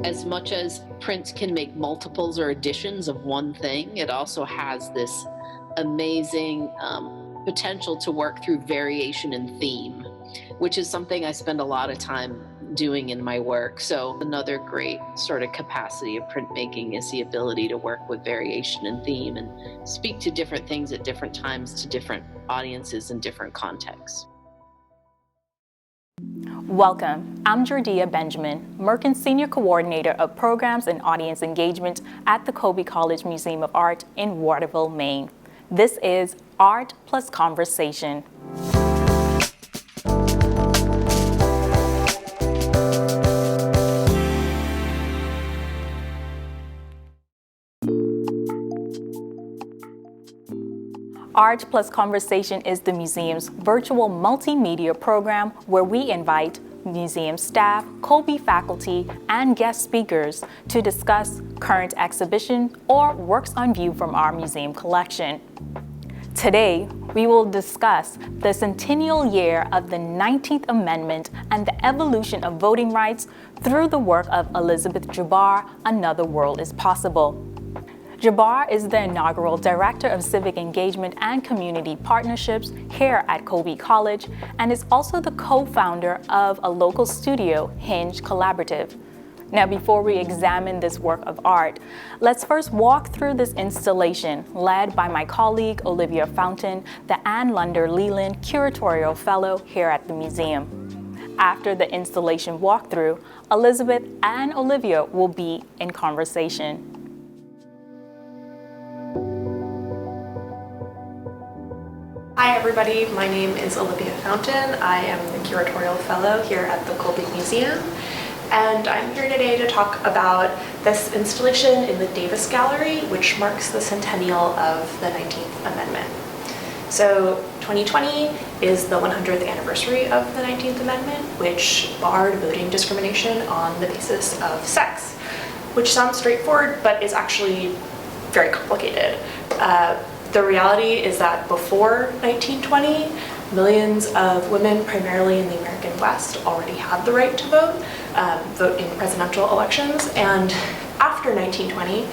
As much as print can make multiples or additions of one thing, it also has this amazing potential to work through variation in theme, which is something I spend a lot of time doing in my work. So another great sort of capacity of printmaking is the ability to work with variation in theme and speak to different things at different times to different audiences in different contexts. Welcome. I'm Jordia Benjamin, Merkin Senior Coordinator of Programs and Audience Engagement at the Colby College Museum of Art in Waterville, Maine. This is Art Plus Conversation. Art Plus Conversation is the museum's virtual multimedia program where we invite museum staff, Colby faculty, and guest speakers to discuss current exhibition or works on view from our museum collection. Today, we will discuss the centennial year of the 19th Amendment and the evolution of voting rights through the work of Elizabeth Jabbar, Another World is Possible. Jabbar is the inaugural Director of Civic Engagement and Community Partnerships here at Colby College and is also the co-founder of a local studio, Hinge Collaborative. Now, before we examine this work of art, let's first walk through this installation led by my colleague, Olivia Fountain, the Ann Lunder Leland Curatorial Fellow here at the museum. After the installation walkthrough, Elizabeth and Olivia will be in conversation. Hi everybody, my name is Olivia Fountain. I am the Curatorial Fellow here at the Colby Museum, and I'm here today to talk about this installation in the Davis Gallery, which marks the centennial of the 19th Amendment. So 2020 is the 100th anniversary of the 19th Amendment, which barred voting discrimination on the basis of sex, which sounds straightforward, but is actually very complicated. The reality is that before 1920, millions of women, primarily in the American West, already had the right to vote in presidential elections. And after 1920,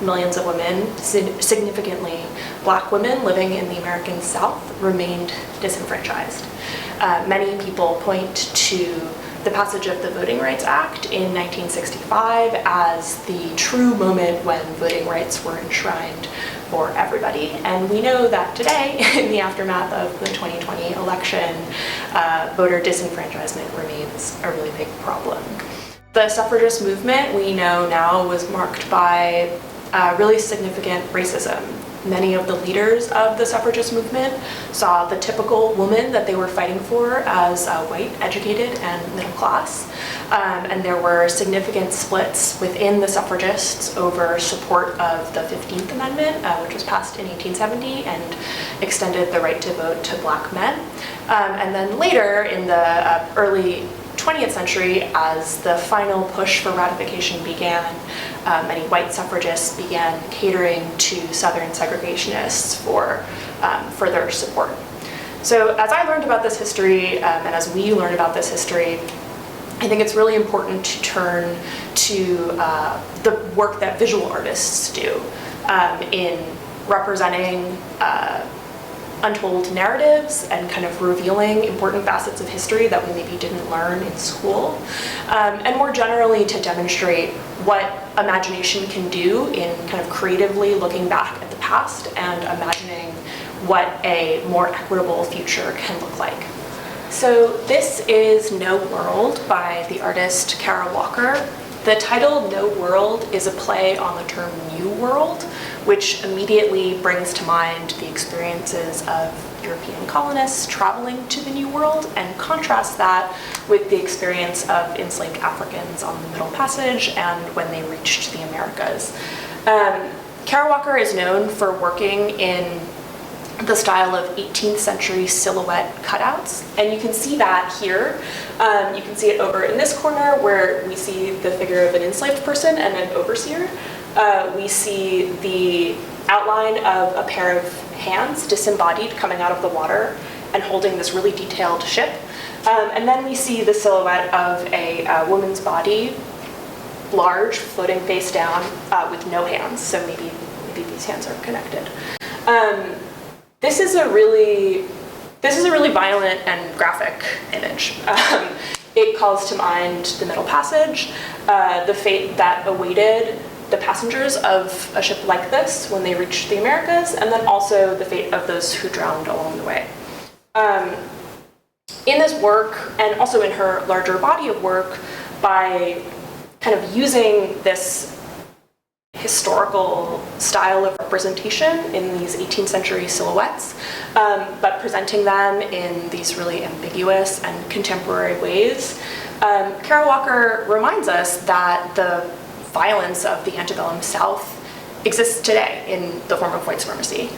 millions of women, significantly Black women living in the American South, remained disenfranchised. Many people point to the passage of the Voting Rights Act in 1965 as the true moment when voting rights were enshrined for everybody. And we know that today, in the aftermath of the 2020 election, voter disenfranchisement remains a really big problem. The suffragist movement, we know now, was marked by really significant racism. Many of the leaders of the suffragist movement saw the typical woman that they were fighting for as white, educated, and middle class. And there were significant splits within the suffragists over support of the 15th Amendment, which was passed in 1870 and extended the right to vote to Black men. And then later, in the early 20th century, as the final push for ratification began, many white suffragists began catering to Southern segregationists for further support. So as I learned about this history, and as we learn about this history, I think it's really important to turn to the work that visual artists do in representing untold narratives and kind of revealing important facets of history that we maybe didn't learn in school, and more generally to demonstrate what imagination can do in kind of creatively looking back at the past and imagining what a more equitable future can look like. So this is No World by the artist Kara Walker. The title No World is a play on the term New World, which immediately brings to mind the experiences of European colonists traveling to the New World, and contrasts that with the experience of enslaved Africans on the Middle Passage and when they reached the Americas. Kara Walker is known for working in the style of 18th century silhouette cutouts, and you can see that here. You can see it over in this corner where we see the figure of an enslaved person and an overseer. We see the outline of a pair of hands disembodied coming out of the water and holding this really detailed ship. And then we see the silhouette of a woman's body large, floating face down, with no hands. So maybe these hands are connected. This is a really violent and graphic image. It calls to mind the Middle Passage, the fate that awaited the passengers of a ship like this when they reached the Americas, and then also the fate of those who drowned along the way. In this work, and also in her larger body of work, by kind of using this historical style of representation in these 18th century silhouettes, but presenting them in these really ambiguous and contemporary ways, Kara Walker reminds us that the violence of the antebellum South exists today in the form of white supremacy.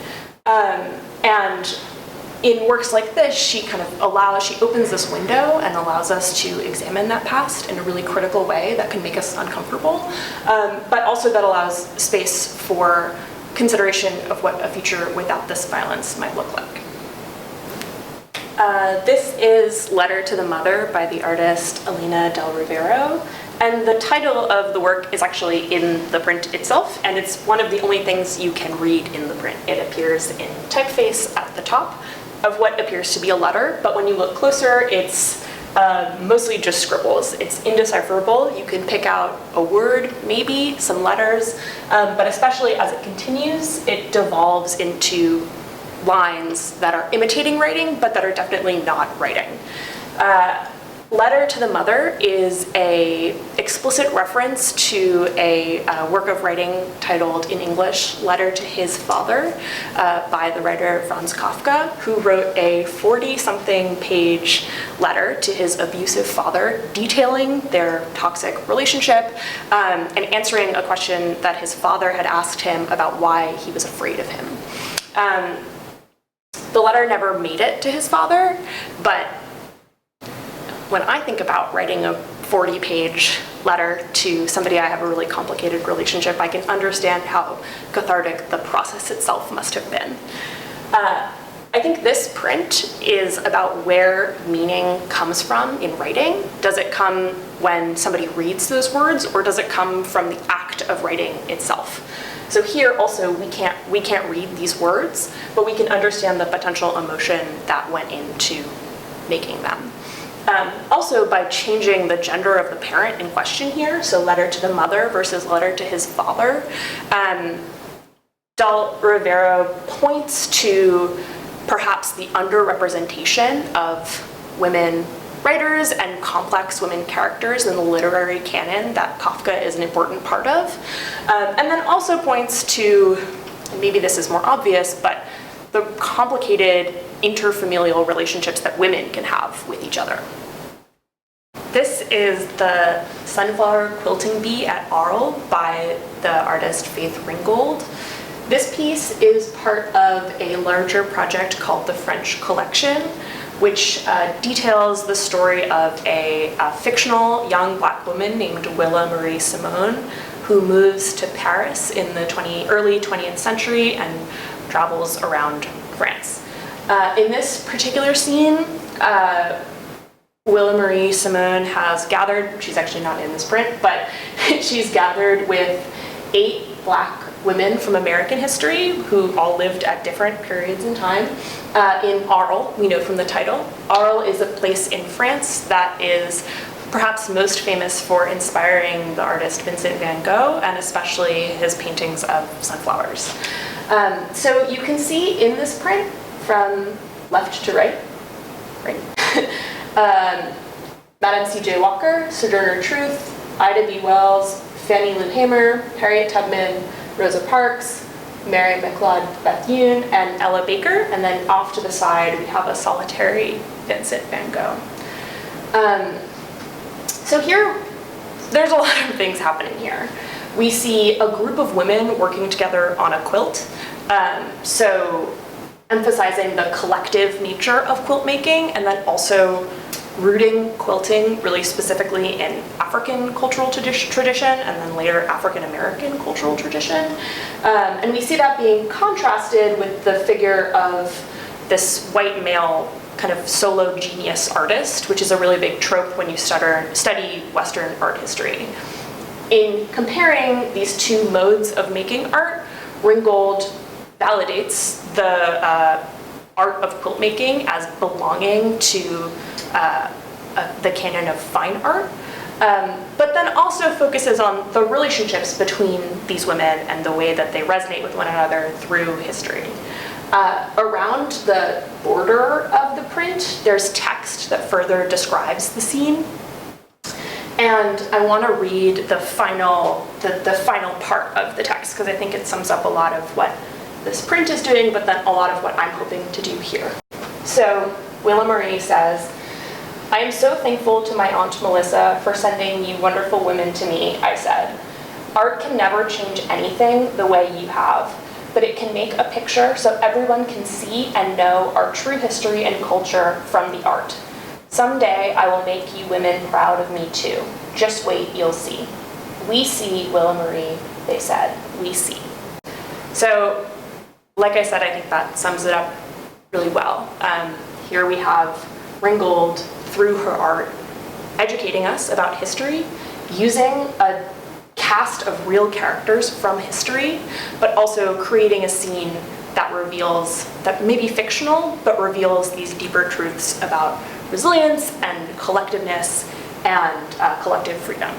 And in works like this, she opens this window and allows us to examine that past in a really critical way that can make us uncomfortable, but also that allows space for consideration of what a future without this violence might look like. This is Letter to the Mother by the artist Elena Del Rivero. And the title of the work is actually in the print itself, and it's one of the only things you can read in the print. It appears in typeface at the top of what appears to be a letter, but when you look closer, it's mostly just scribbles. It's indecipherable. You can pick out a word, maybe, some letters, but especially as it continues, it devolves into lines that are imitating writing, but that are definitely not writing. Letter to the Mother is an explicit reference to a work of writing titled in English, Letter to His Father, by the writer Franz Kafka, who wrote a 40-something page letter to his abusive father, detailing their toxic relationship, and answering a question that his father had asked him about why he was afraid of him. The letter never made it to his father, but when I think about writing a 40-page letter to somebody I have a really complicated relationship, I can understand how cathartic the process itself must have been. I think this print is about where meaning comes from in writing. Does it come when somebody reads those words, or does it come from the act of writing itself? So here also, we can't read these words, but we can understand the potential emotion that went into making them. Also, by changing the gender of the parent in question here, so letter to the mother versus letter to his father, Del Rivero points to perhaps the underrepresentation of women writers and complex women characters in the literary canon that Kafka is an important part of, and then also points to, and maybe this is more obvious, but the complicated interfamilial relationships that women can have with each other. This is the Sunflower Quilting Bee at Arles by the artist Faith Ringgold. This piece is part of a larger project called the French Collection, which details the story of a fictional young Black woman named Willa Marie Simone, who moves to Paris in the early 20th century and travels around France. In this particular scene, Willa Marie Simone has gathered, she's actually not in this print, but she's gathered with 8 Black women from American history who all lived at different periods in time in Arles, we know from the title. Arles is a place in France that is perhaps most famous for inspiring the artist Vincent van Gogh, and especially his paintings of sunflowers. So you can see in this print, from left to right, Madame C.J. Walker, Sojourner Truth, Ida B. Wells, Fannie Lou Hamer, Harriet Tubman, Rosa Parks, Mary McLeod Bethune, and Ella Baker, and then off to the side we have a solitary Vincent van Gogh. So here, there's a lot of things happening here. We see a group of women working together on a quilt, so emphasizing the collective nature of quilt making, and then also rooting quilting really specifically in African cultural tradition, and then later African American cultural tradition. And we see that being contrasted with the figure of this white male kind of solo genius artist, which is a really big trope when you study Western art history. In comparing these two modes of making art, Ringgold validates the art of quilt making as belonging to the canon of fine art, but then also focuses on the relationships between these women and the way that they resonate with one another through history. Around the border of the print, there's text that further describes the scene. And I want to read the final part of the text, because I think it sums up a lot of what this print is doing, but then a lot of what I'm hoping to do here. So Willa Marie says, "I am so thankful to my Aunt Melissa for sending you wonderful women to me," I said. "Art can never change anything the way you have, but it can make a picture so everyone can see and know our true history and culture from the art. Someday I will make you women proud of me too. Just wait, you'll see." "We see, Willa Marie," they said. "We see." So, like I said, I think that sums it up really well. Here we have Ringgold, through her art, educating us about history, using a cast of real characters from history, but also creating a scene that reveals, that may be fictional, but reveals these deeper truths about resilience and collectiveness and collective freedom.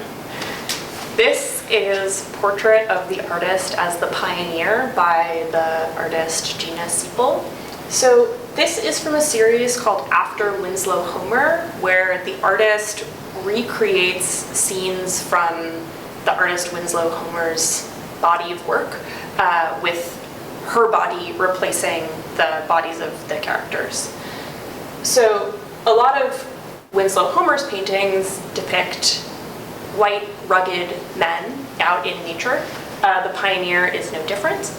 This is Portrait of the Artist as the Pioneer by the artist Gina Siepel. So this is from a series called After Winslow Homer, where the artist recreates scenes from the artist Winslow Homer's body of work, with her body replacing the bodies of the characters. So a lot of Winslow Homer's paintings depict white, rugged men out in nature. The Pioneer is no different.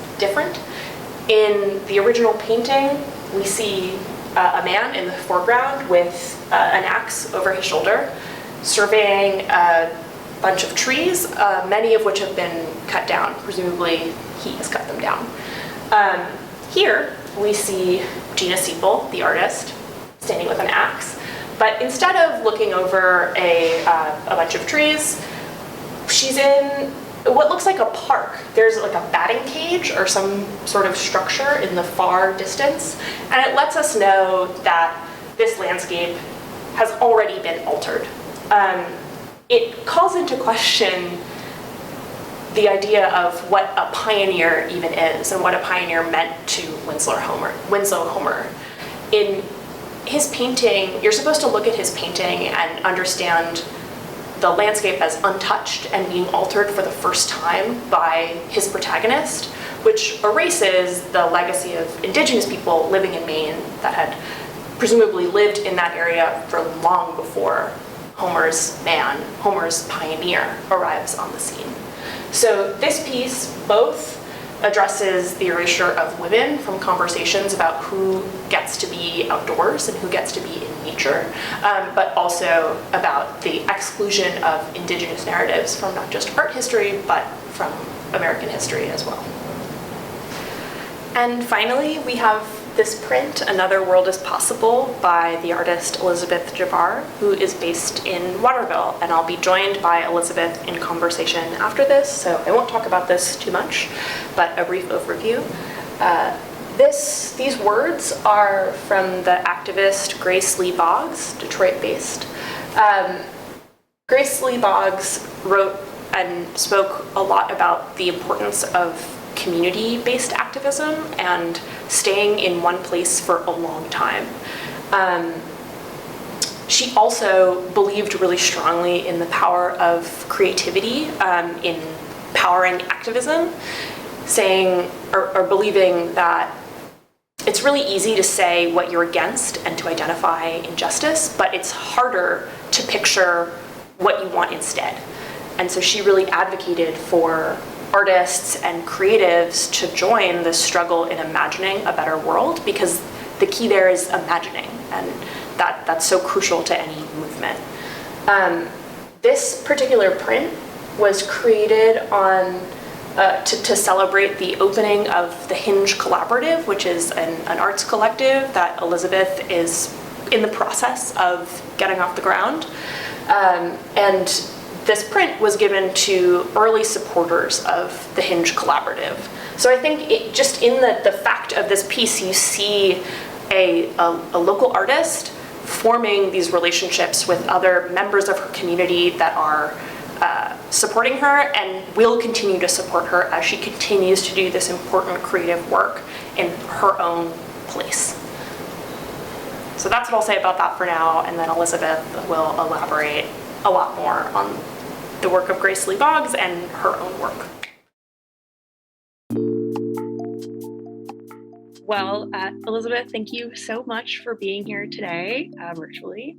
In the original painting, we see a man in the foreground with an axe over his shoulder, surveying a bunch of trees, many of which have been cut down. Presumably, he has cut them down. Here, we see Gina Siepel, the artist, standing with an axe. But instead of looking over a bunch of trees, she's in what looks like a park. There's like a batting cage or some sort of structure in the far distance, and it lets us know that this landscape has already been altered. It calls into question the idea of what a pioneer even is and what a pioneer meant to Winslow Homer. In his painting, you're supposed to look at his painting and understand the landscape as untouched and being altered for the first time by his protagonist, which erases the legacy of indigenous people living in Maine that had presumably lived in that area for long before Homer's pioneer, arrives on the scene. So this piece both addresses the erasure of women from conversations about who gets to be outdoors and who gets to be in nature, but also about the exclusion of indigenous narratives from not just art history, but from American history as well. And finally, we have this print, Another World is Possible, by the artist Elizabeth Javar, who is based in Waterville, and I'll be joined by Elizabeth in conversation after this, so I won't talk about this too much, but a brief overview. These words are from the activist Grace Lee Boggs, Detroit-based. Grace Lee Boggs wrote and spoke a lot about the importance of community-based activism and staying in one place for a long time. She also believed really strongly in the power of creativity in powering activism, saying or believing that it's really easy to say what you're against and to identify injustice, but it's harder to picture what you want instead. And so she really advocated for artists and creatives to join the struggle in imagining a better world, because the key there is imagining, and that's so crucial to any movement. This particular print was created on to celebrate the opening of the Hinge Collaborative, which is an arts collective that Elizabeth is in the process of getting off the ground. And this print was given to early supporters of the Hinge Collaborative. So I think just in the fact of this piece, you see a local artist forming these relationships with other members of her community that are supporting her and will continue to support her as she continues to do this important creative work in her own place. So that's what I'll say about that for now, and then Elizabeth will elaborate a lot more on the work of Grace Lee Boggs and her own work. Well, Elizabeth, thank you so much for being here today virtually.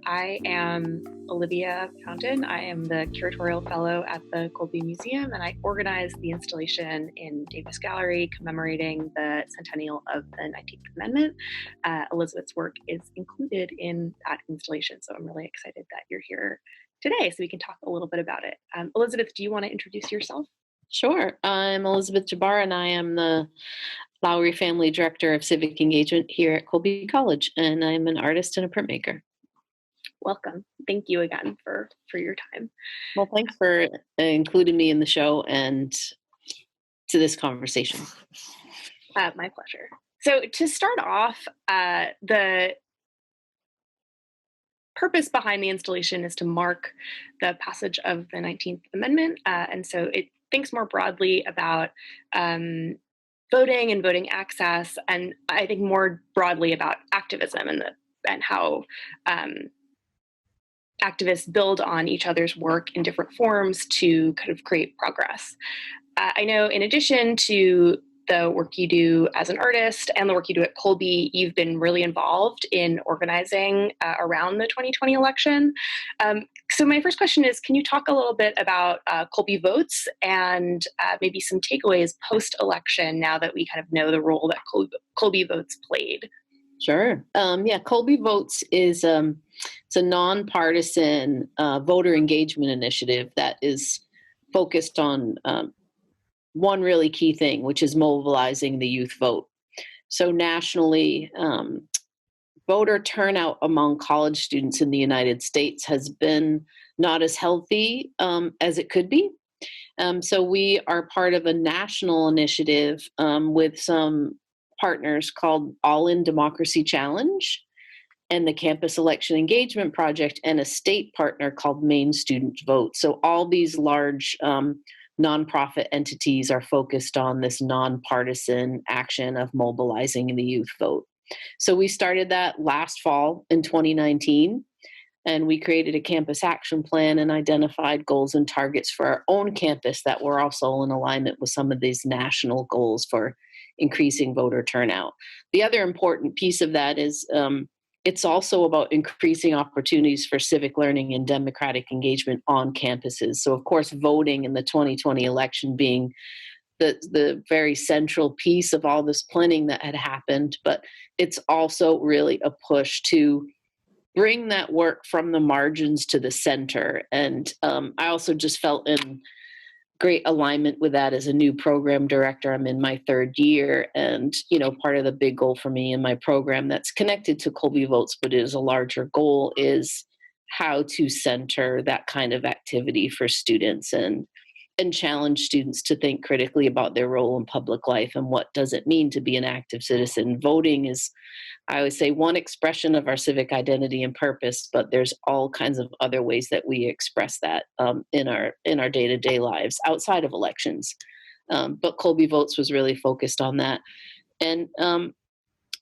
I am Olivia Fountain. I am the curatorial fellow at the Colby Museum, and I organized the installation in Davis Gallery commemorating the centennial of the 19th Amendment. Elizabeth's work is included in that installation, so I'm really excited that you're here today so we can talk a little bit about it. Elizabeth, do you want to introduce yourself? Sure. I'm Elizabeth Jabbar, and I am the Lowry Family Director of Civic Engagement here at Colby College, and I'm an artist and a printmaker. Welcome. Thank you again for your time. Well, thanks for including me in the show and to this conversation. My pleasure. So to start off, the purpose behind the installation is to mark the passage of the 19th Amendment. And so it thinks more broadly about voting and voting access, and I think more broadly about activism and how activists build on each other's work in different forms to kind of create progress. I know in addition to the work you do as an artist and the work you do at Colby, you've been really involved in organizing around the 2020 election. So my first question is, can you talk a little bit about Colby Votes and maybe some takeaways post-election now that we kind of know the role that Colby Votes played? Sure. Colby Votes is it's a nonpartisan voter engagement initiative that is focused on one really key thing, which is mobilizing the youth vote. So nationally, voter turnout among college students in the United States has been not as healthy as it could be. So we are part of a national initiative with some partners called All In Democracy Challenge and the Campus Election Engagement Project, and a state partner called Maine Student Vote. So all these large nonprofit entities are focused on this nonpartisan action of mobilizing the youth vote. So we started that last fall in 2019, and we created a campus action plan and identified goals and targets for our own campus that were also in alignment with some of these national goals for increasing voter turnout. The other important piece of that is it's also about increasing opportunities for civic learning and democratic engagement on campuses. So, of course, voting in the 2020 election being the very central piece of all this planning that had happened, but it's also really a push to bring that work from the margins to the center. And I also just felt in great alignment with that as a new program director. I'm in my third year, and part of the big goal for me in my program that's connected to Colby Votes, but is a larger goal, is how to center that kind of activity for students and challenge students to think critically about their role in public life and what does it mean to be an active citizen. Voting is, I always say, one expression of our civic identity and purpose, but there's all kinds of other ways that we express that in our day-to-day lives outside of elections. But Colby Votes was really focused on that. And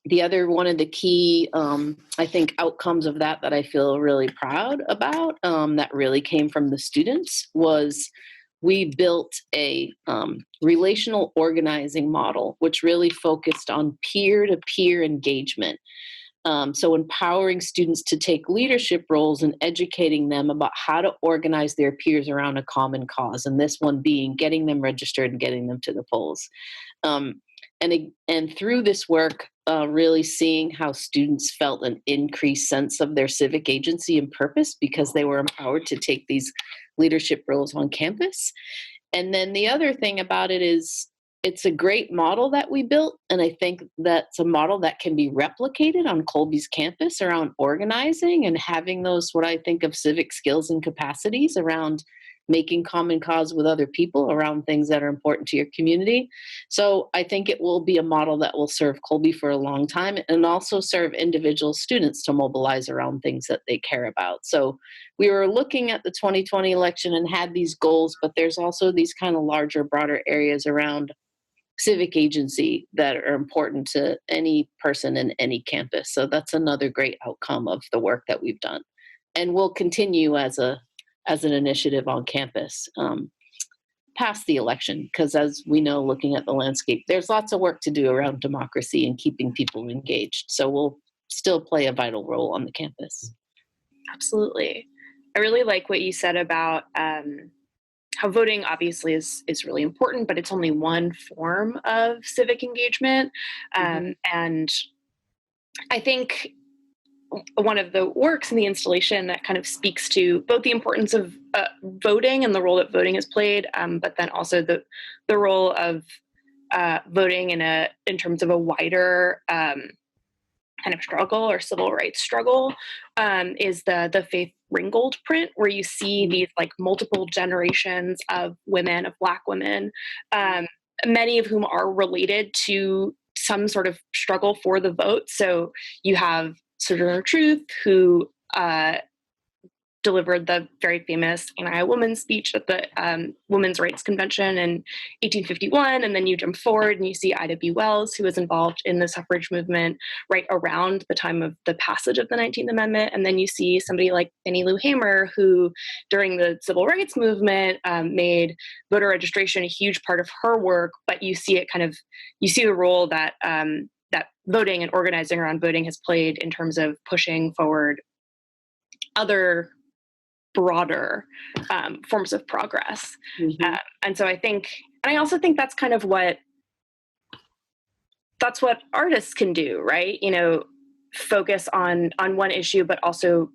the other one of the key, I think, outcomes of that I feel really proud about that really came from the students was we built a relational organizing model, which really focused on peer-to-peer engagement. So empowering students to take leadership roles and educating them about how to organize their peers around a common cause. And this one being getting them registered and getting them to the polls. And through this work, really seeing how students felt an increased sense of their civic agency and purpose because they were empowered to take these leadership roles on campus. And then the other thing about it is it's a great model that we built, and I think that's a model that can be replicated on Colby's campus around organizing and having those, what I think of, civic skills and capacities around making common cause with other people around things that are important to your community. So I think it will be a model that will serve Colby for a long time, and also serve individual students to mobilize around things that they care about. So we were looking at the 2020 election and had these goals, but there's also these kind of larger, broader areas around civic agency that are important to any person in any campus. So that's another great outcome of the work that we've done, and will continue as an initiative on campus past the election. Because as we know, looking at the landscape, there's lots of work to do around democracy and keeping people engaged. So we'll still play a vital role on the campus. Absolutely. I really like what you said about how voting obviously is really important, but it's only one form of civic engagement. And I think one of the works in the installation that kind of speaks to both the importance of voting and the role that voting has played, but then also the role of voting in terms of a wider kind of struggle or civil rights struggle, is the Faith Ringgold print, where you see these like multiple generations of women, of Black women, many of whom are related to some sort of struggle for the vote. So you have Sojourner Truth, who delivered the very famous anti-woman speech at the Women's Rights Convention in 1851. And then you jump forward and you see Ida B. Wells, who was involved in the suffrage movement right around the time of the passage of the 19th Amendment. And then you see somebody like Fannie Lou Hamer, who during the civil rights movement made voter registration a huge part of her work. But you see the role that that voting and organizing around voting has played in terms of pushing forward other broader forms of progress. And so I also think that's kind of that's what artists can do, right? You know, focus on one issue, but also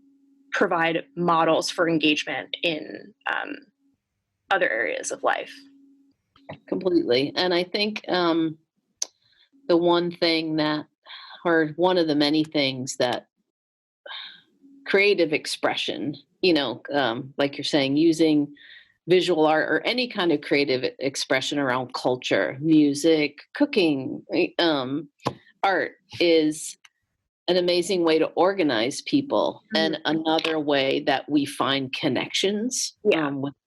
provide models for engagement in other areas of life. Completely. And I think the one thing that, or one of the many things that creative expression, like you're saying, using visual art or any kind of creative expression around culture, music, cooking, art is an amazing way to organize people, and another way that we find connections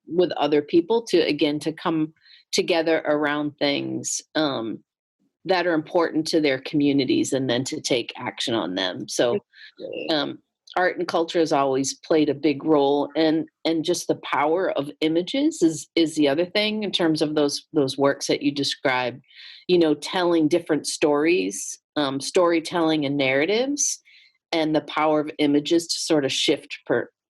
with other people to come together around things that are important to their communities, and then to take action on them. So art and culture has always played a big role, and just the power of images is the other thing in terms of those works that you described, telling different stories, storytelling and narratives, and the power of images to sort of shift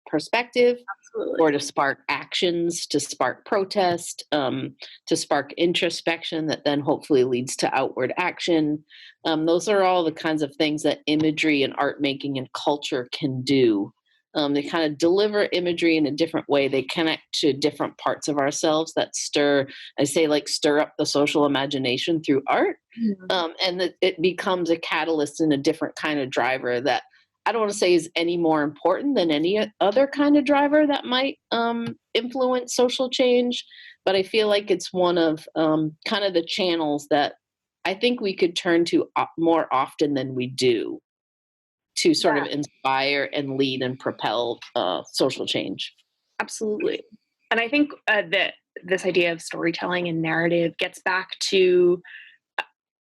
perspective. Absolutely. Or to spark actions, to spark protest, to spark introspection that then hopefully leads to outward action. Those are all the kinds of things that imagery and art making and culture can do. They kind of deliver imagery in a different way. They connect to different parts of ourselves that stir up the social imagination through art. And it becomes a catalyst and a different kind of driver that I don't want to say is any more important than any other kind of driver that might influence social change, but I feel like it's one of kind of the channels that I think we could turn to more often than we do to sort of inspire and lead and propel social change. Absolutely. And I think that this idea of storytelling and narrative gets back to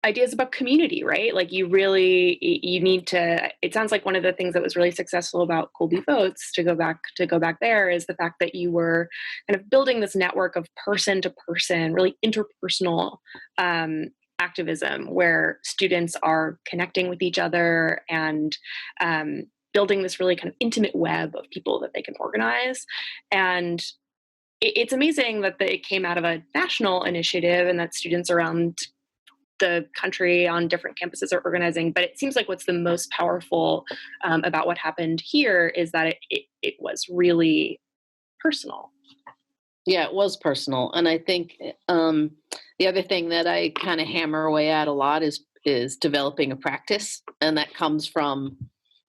ideas about community, right? Like you need to, it sounds like one of the things that was really successful about Colby Votes, to go back there, is the fact that you were kind of building this network of person to person, really interpersonal activism, where students are connecting with each other and building this really kind of intimate web of people that they can organize. And it's amazing that it came out of a national initiative and that students around the country on different campuses are organizing. But it seems like what's the most powerful about what happened here is that it was really personal. Yeah, it was personal. And I think the other thing that I kind of hammer away at a lot is developing a practice. And that comes from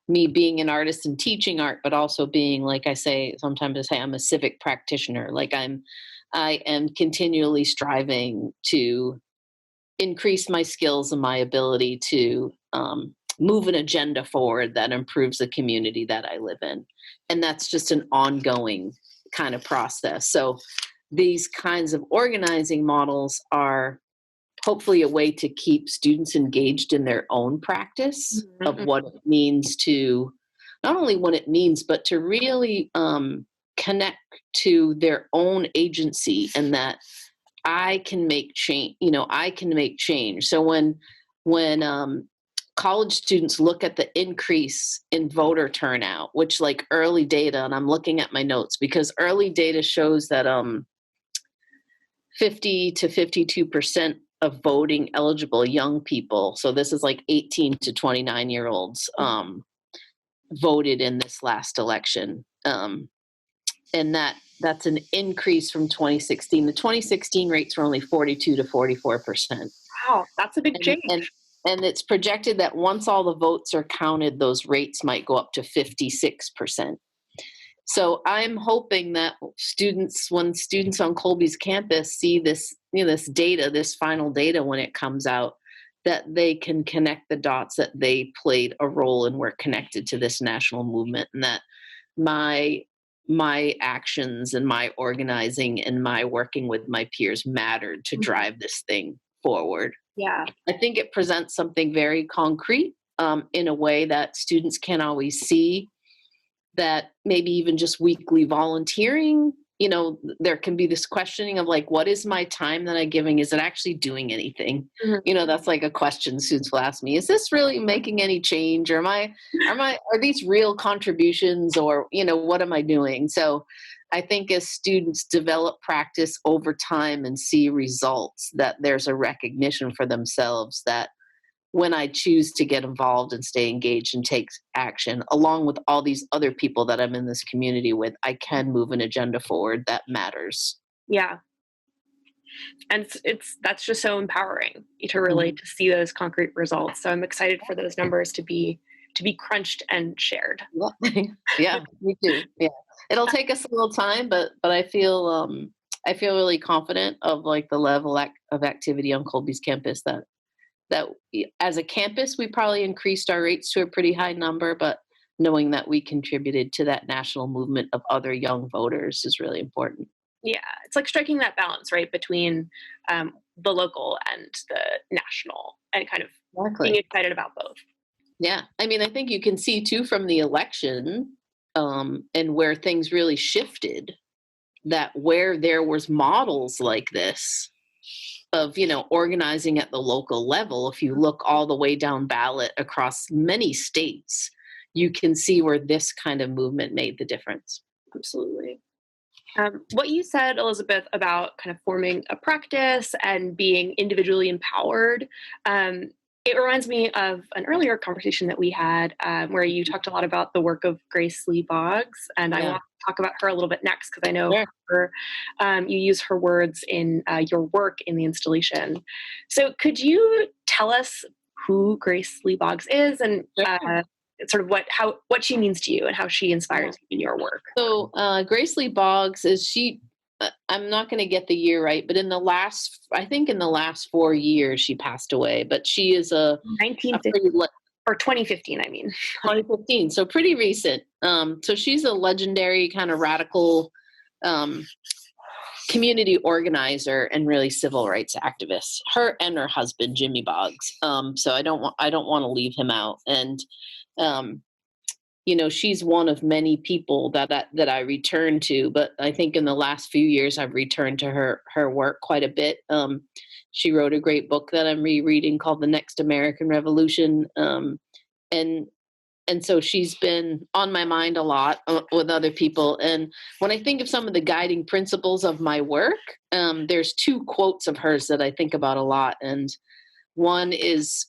me being an artist and teaching art, but also being, like I say, sometimes I say I'm a civic practitioner. Like I am continually striving to increase my skills and my ability to move an agenda forward that improves the community that I live in. And that's just an ongoing kind of process. So these kinds of organizing models are hopefully a way to keep students engaged in their own practice of Mm-hmm. what it means to not only what it means, but to really connect to their own agency, and that I can make change. I can make change. So when college students look at the increase in voter turnout, which like early data, and I'm looking at my notes because early data shows that 50 to 52% of voting eligible young people, so this is like 18 to 29-year-olds, voted in this last election. And that's an increase from 2016. The 2016 rates were only 42 to 44%. Wow, that's a big And, change. and it's projected that once all the votes are counted, those rates might go up to 56%. So I'm hoping that when students on Colby's campus see this, this data, this final data when it comes out, that they can connect the dots, that they played a role and were connected to this national movement, and that my actions and my organizing and my working with my peers mattered to drive this thing forward. Yeah. I think it presents something very concrete in a way that students can't always see, that maybe even just weekly volunteering, there can be this questioning of like, what is my time that I'm giving? Is it actually doing anything? Mm-hmm. That's like a question students will ask me, is this really making any change? Or are these real contributions, or, what am I doing? So I think as students develop practice over time and see results, that there's a recognition for themselves that when I choose to get involved and stay engaged and take action, along with all these other people that I'm in this community with, I can move an agenda forward that matters. Yeah. And that's just so empowering to really to see those concrete results. So I'm excited for those numbers to be crunched and shared. Yeah, me too. Yeah, it'll take us a little time, but I feel really confident of like the level of activity on Colby's campus, that as a campus, we probably increased our rates to a pretty high number, but knowing that we contributed to that national movement of other young voters is really important. Yeah, it's like striking that balance, right, between the local and the national, and kind of being excited about both. Yeah, I mean, I think you can see too from the election and where things really shifted, that where there was models like this of, organizing at the local level, if you look all the way down ballot across many states, you can see where this kind of movement made the difference. Absolutely. What you said, Elizabeth, about kind of forming a practice and being individually empowered, it reminds me of an earlier conversation that we had where you talked a lot about the work of Grace Lee Boggs, and I want to talk about her a little bit next because I know you use her words in your work in the installation. So could you tell us who Grace Lee Boggs is, and sort of what she means to you and how she inspires you in your work? So Grace Lee Boggs is I'm not going to get the year right, but in the last 4 years she passed away. But she is a 2015. I mean 2015. So pretty recent. So she's a legendary kind of radical community organizer and really civil rights activist. Her and her husband Jimmy Boggs. So I don't want to leave him out. And she's one of many people that I return to, but I think in the last few years I've returned to her work quite a bit. She wrote a great book that I'm rereading called The Next American Revolution. And so she's been on my mind a lot with other people. And when I think of some of the guiding principles of my work, there's two quotes of hers that I think about a lot. And one is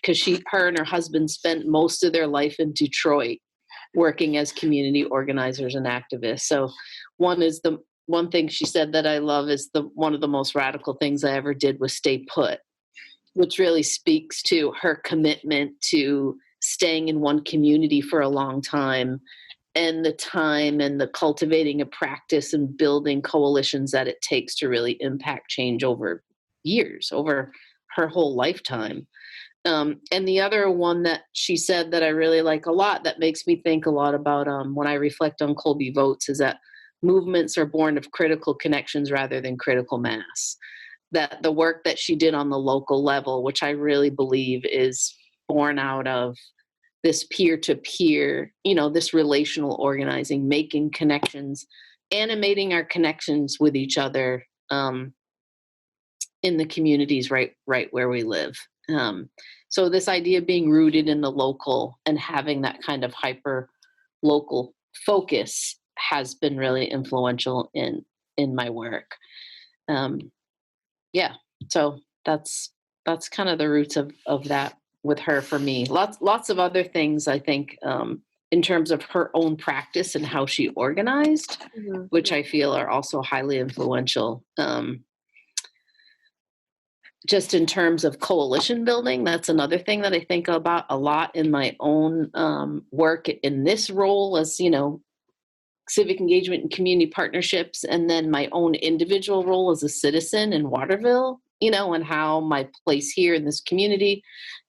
because her and her husband spent most of their life in Detroit working as community organizers and activists. So one is one thing she said that I love is one of the most radical things I ever did was stay put, which really speaks to her commitment to staying in one community for a long time, and the time and the cultivating a practice and building coalitions that it takes to really impact change over years, over her whole lifetime. And the other one that she said that I really like a lot, that makes me think a lot about when I reflect on Colby votes, is that movements are born of critical connections rather than critical mass. That the work that she did on the local level, which I really believe is born out of this peer-to-peer, this relational organizing, making connections, animating our connections with each other in the communities right where we live. So this idea of being rooted in the local and having that kind of hyper local focus has been really influential in my work. Yeah, so that's kind of the roots of that with her for me. Lots of other things, I think, in terms of her own practice and how she organized, which I feel are also highly influential. Just in terms of coalition building, that's another thing that I think about a lot in my own work in this role as, civic engagement and community partnerships, and then my own individual role as a citizen in Waterville, and how my place here in this community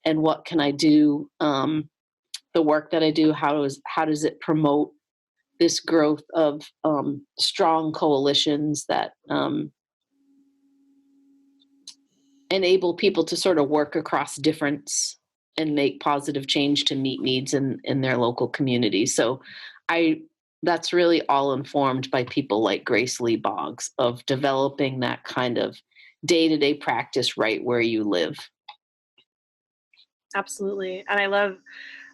and what can I do, the work that I do, how does it promote this growth of strong coalitions that enable people to sort of work across difference and make positive change to meet needs in their local communities. So that's really all informed by people like Grace Lee Boggs of developing that kind of day-to-day practice right where you live. Absolutely. And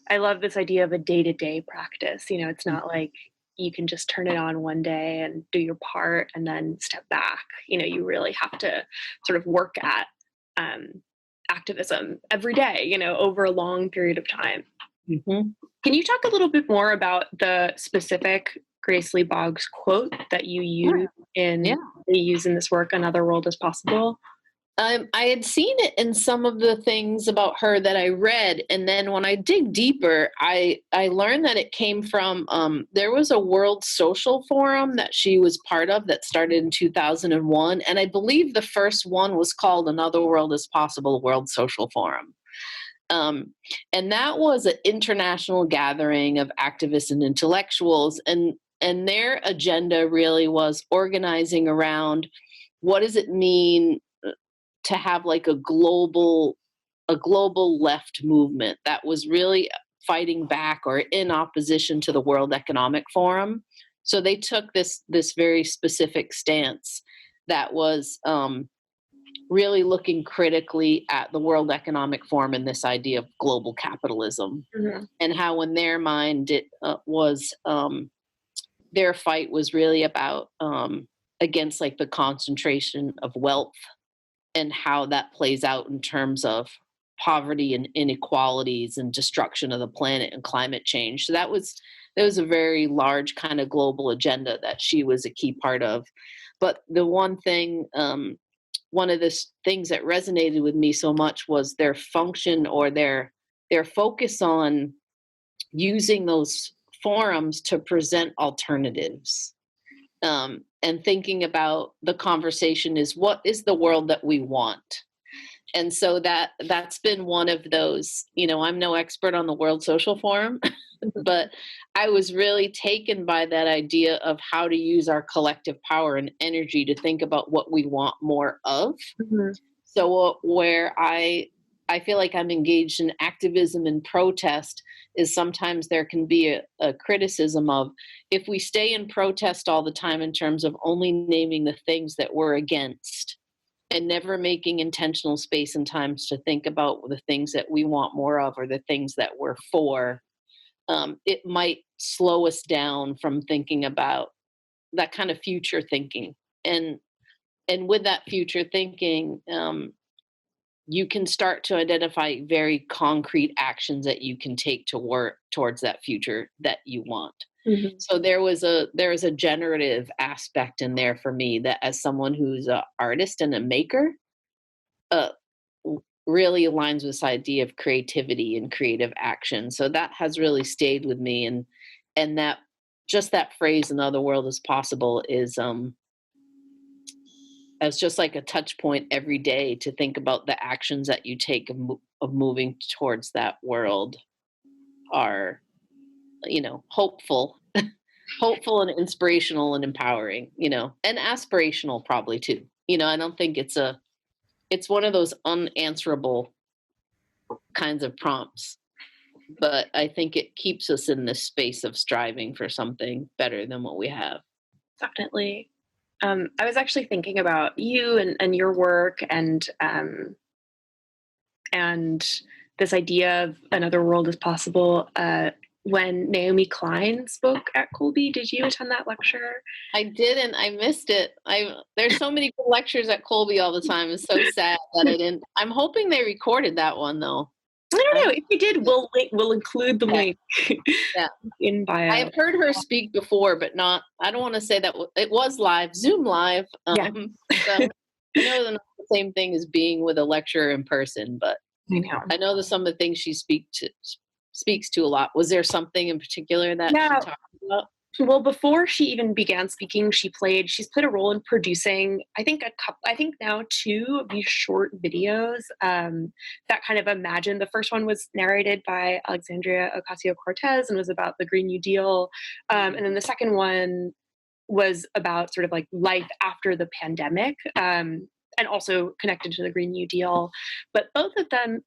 I love this idea of a day-to-day practice. It's not like you can just turn it on one day and do your part and then step back. You really have to sort of work at activism every day, over a long period of time. Mm-hmm. Can you talk a little bit more about the specific Grace Lee Boggs quote that you use in this work, Another World is Possible? I had seen it in some of the things about her that I read, and then when I dig deeper, I learned that it came from there was a World Social Forum that she was part of that started in 2001, and I believe the first one was called Another World is Possible World Social Forum. And that was an international gathering of activists and intellectuals, and their agenda really was organizing around what does it mean to have like a global left movement that was really fighting back or in opposition to the World Economic Forum. So they took this very specific stance that was really looking critically at the World Economic Forum and this idea of global capitalism, and how in their mind it was their fight was really about against like the concentration of wealth and how that plays out in terms of poverty and inequalities and destruction of the planet and climate change. So that was a very large kind of global agenda that she was a key part of. But the one thing, one of the things that resonated with me so much was their function or their focus on using those forums to present alternatives. And thinking about the conversation is, what is the world that we want? And so that's been one of those, I'm no expert on the World Social Forum, but I was really taken by that idea of how to use our collective power and energy to think about what we want more of. So where I feel like I'm engaged in activism and protest is sometimes there can be a criticism of, if we stay in protest all the time in terms of only naming the things that we're against and never making intentional space and times to think about the things that we want more of or the things that we're for, it might slow us down from thinking about that kind of future thinking. And with that future thinking, you can start to identify very concrete actions that you can take to work towards that future that you want. Mhm. So there was a generative aspect in there for me that, as someone who's an artist and a maker, uh, really aligns with this idea of creativity and creative action. So that has really stayed with me, and that, just that phrase, "another world is possible," is as just like a touch point every day to think about the actions that you take of moving towards that world are, hopeful, hopeful and inspirational and empowering, and aspirational probably too. I don't think it's one of those unanswerable kinds of prompts, but I think it keeps us in this space of striving for something better than what we have. Definitely. I was actually thinking about you and your work, and this idea of another world is possible. When Naomi Klein spoke at Colby, did you attend that lecture? I didn't. I missed it. There's so many good lectures at Colby all the time. It's so sad that I didn't. I'm hoping they recorded that one though. I don't know. If we did, we'll include the link Yeah. in bio. I have heard her speak before, but not. I don't want to say that it was live, Zoom live. Yeah. So I know they're not the same thing as being with a lecturer in person, but I know that some of the things she speaks to a lot. Was there something in particular that she talked about? Well, before she even began speaking, she's played a role in producing, I think now 2 of these short videos that kind of imagine. The first one was narrated by Alexandria Ocasio-Cortez and was about the Green New Deal. And then the second one was about sort of like life after the pandemic. And also connected to the Green New Deal. But both of them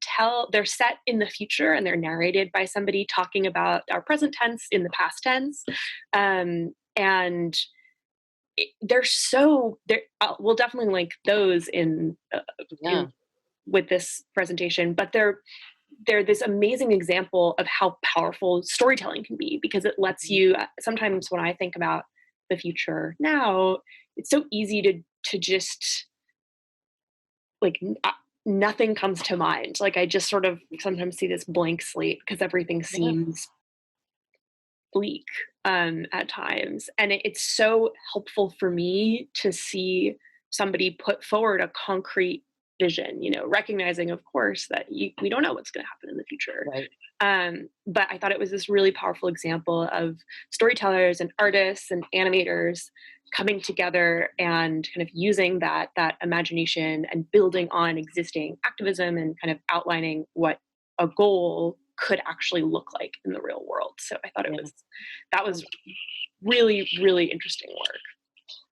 they're set in the future, and they're narrated by somebody talking about our present tense in the past tense. And we'll definitely link those in with this presentation, but they're this amazing example of how powerful storytelling can be, because it lets you, sometimes when I think about the future now, it's so easy to just, like, nothing comes to mind. Like, I just sort of sometimes see this blank slate because everything seems bleak at times. And it's so helpful for me to see somebody put forward a concrete vision, recognizing, of course, that we don't know what's going to happen in the future. Right. But I thought it was this really powerful example of storytellers and artists and animators coming together and kind of using that imagination and building on existing activism and kind of outlining what a goal could actually look like in the real world. So I thought that was really, really interesting work.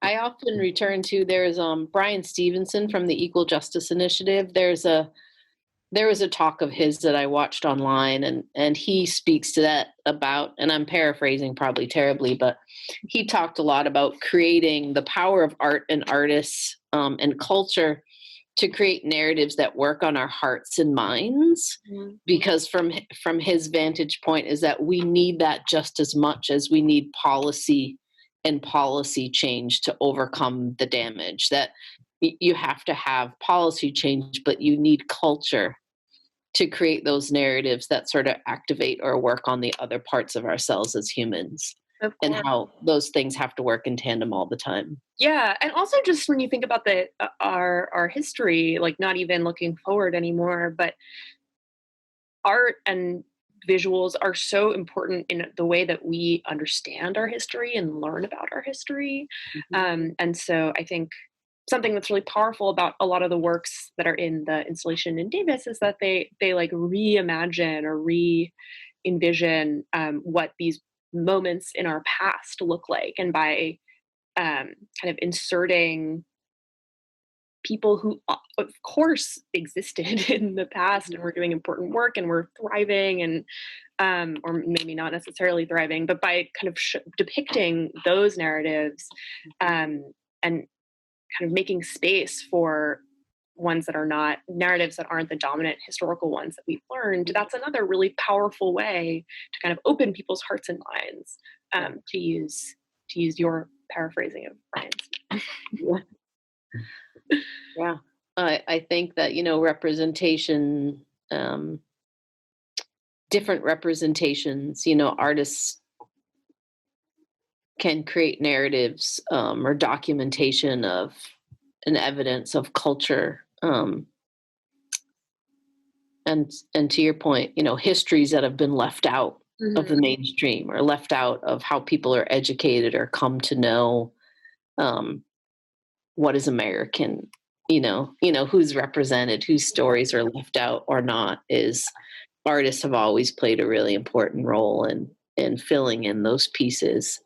I often return to, there's Brian Stevenson from the Equal Justice Initiative. There was a talk of his that I watched online, and he speaks to that about, and I'm paraphrasing probably terribly, but he talked a lot about creating the power of art and artists and culture to create narratives that work on our hearts and minds. Mm-hmm. Because from his vantage point is that we need that just as much as we need policy and policy change to overcome the damage. That you have to have policy change, but you need culture to create those narratives that sort of activate or work on the other parts of ourselves as humans, and how those things have to work in tandem all the time. Yeah. And also, just when you think about our history, like, not even looking forward anymore, but art and visuals are so important in the way that we understand our history and learn about our history. Mm-hmm. And so I think something that's really powerful about a lot of the works that are in the installation in Davis is that they like reimagine or re-envision what these moments in our past look like, and by kind of inserting people who, of course, existed in the past and were doing important work and were thriving, and or maybe not necessarily thriving, but by kind of depicting those narratives and kind of making space for ones that are not narratives, that aren't the dominant historical ones that we've learned. That's another really powerful way to kind of open people's hearts and minds, to use your paraphrasing of Brian's. Yeah. I think that, representation, different representations, artists can create narratives or documentation of an evidence of culture. And to your point, histories that have been left out of the mainstream or left out of how people are educated or come to know what is American, who's represented, whose stories are left out or not, is artists have always played a really important role in filling in those pieces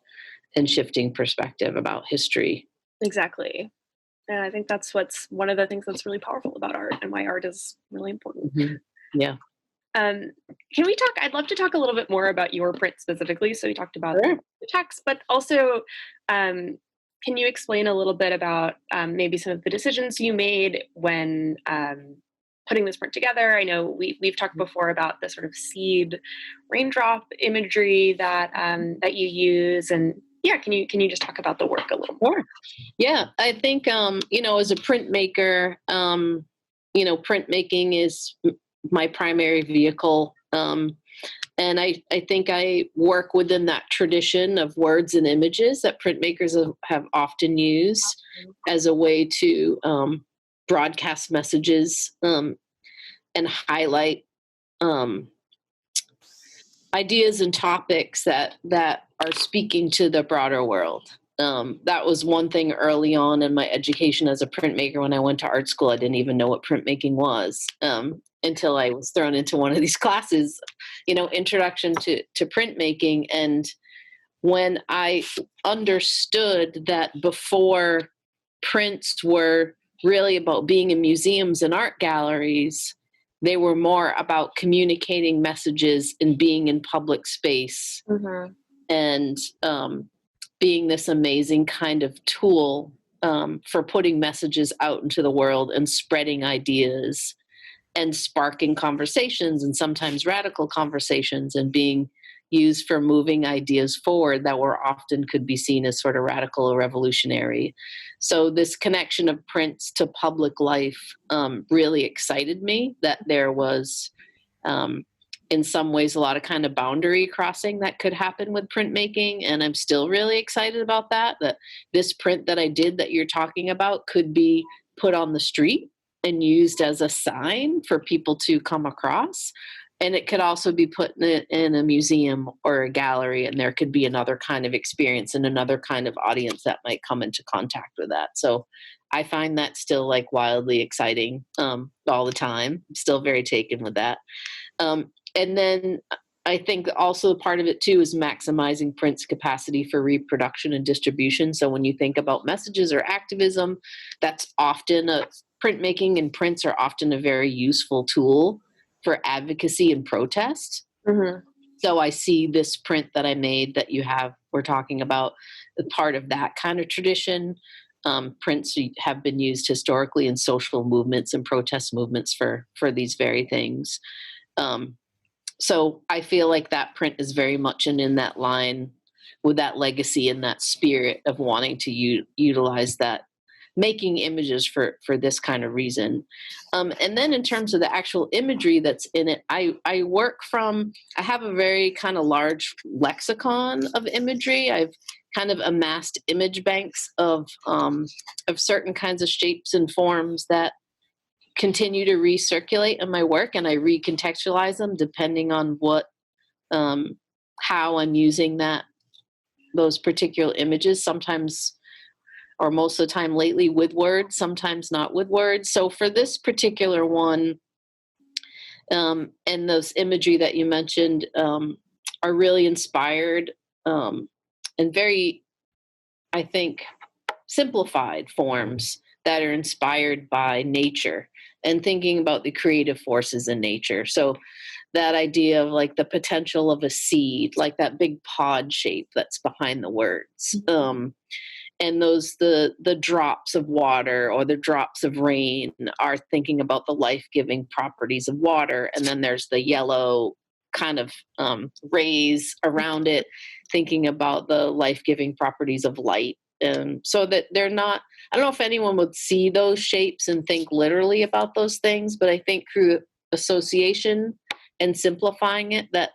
and shifting perspective about history. Exactly. And I think that's what's one of the things that's really powerful about art and why art is really important. Yeah. Can we talk? I'd love to talk a little bit more about your print specifically. So we talked about Sure. the text, but also can you explain a little bit about maybe some of the decisions you made when putting this print together? I know we've talked before about the sort of seed raindrop imagery that that you use, and yeah, can you just talk about the work a little more? Sure. Yeah, I think as a printmaker, printmaking is my primary vehicle. And I think I work within that tradition of words and images that printmakers have often used as a way to broadcast messages and highlight ideas and topics that are speaking to the broader world. That was one thing early on in my education as a printmaker. When I went to art school, I didn't even know what printmaking was until I was thrown into one of these classes, introduction to printmaking. And when I understood that before prints were really about being in museums and art galleries, they were more about communicating messages and being in public space and being this amazing kind of tool for putting messages out into the world and spreading ideas and sparking conversations, and sometimes radical conversations, and being used for moving ideas forward that were often could be seen as sort of radical or revolutionary. So this connection of prints to public life really excited me, that there was in some ways a lot of kind of boundary crossing that could happen with printmaking. And I'm still really excited about that this print that I did that you're talking about could be put on the street and used as a sign for people to come across. And it could also be put in a museum or a gallery, and there could be another kind of experience and another kind of audience that might come into contact with that. So I find that still like wildly exciting all the time. I'm still very taken with that. And then I think also part of it too is maximizing print's capacity for reproduction and distribution. So when you think about messages or activism, that's often printmaking and prints are often a very useful tool for advocacy and protest. So I see this print that I made that we're talking about, the part of that kind of tradition. Prints have been used historically in social movements and protest movements for these very things. So I feel like that print is very much in that line with that legacy and that spirit of wanting to utilize that, making images for this kind of reason. And then in terms of the actual imagery that's in it, I have a very kind of large lexicon of imagery. I've kind of amassed image banks of certain kinds of shapes and forms that continue to recirculate in my work, and I recontextualize them depending on how I'm using those particular images, sometimes or most of the time lately with words, sometimes not with words. So for this particular one, and those imagery that you mentioned are really inspired and very, I think, simplified forms that are inspired by nature and thinking about the creative forces in nature. So that idea of like the potential of a seed, like that big pod shape that's behind the words. And the drops of water or the drops of rain are thinking about the life-giving properties of water. And then there's the yellow kind of rays around it, thinking about the life-giving properties of light. So that they're not, I don't know if anyone would see those shapes and think literally about those things, but I think through association and simplifying it, that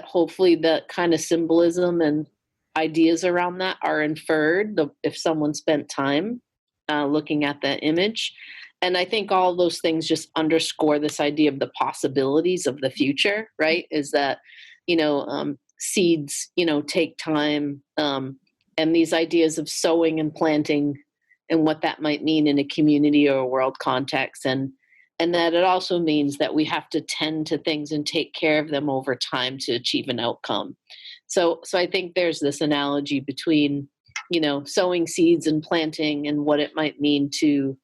hopefully that kind of symbolism and ideas around that are inferred if someone spent time looking at that image. And I think all those things just underscore this idea of the possibilities of the future, right? Is that, seeds, take time, and these ideas of sowing and planting and what that might mean in a community or a world context. And that it also means that we have to tend to things and take care of them over time to achieve an outcome. So I think there's this analogy between, sowing seeds and planting and what it might mean to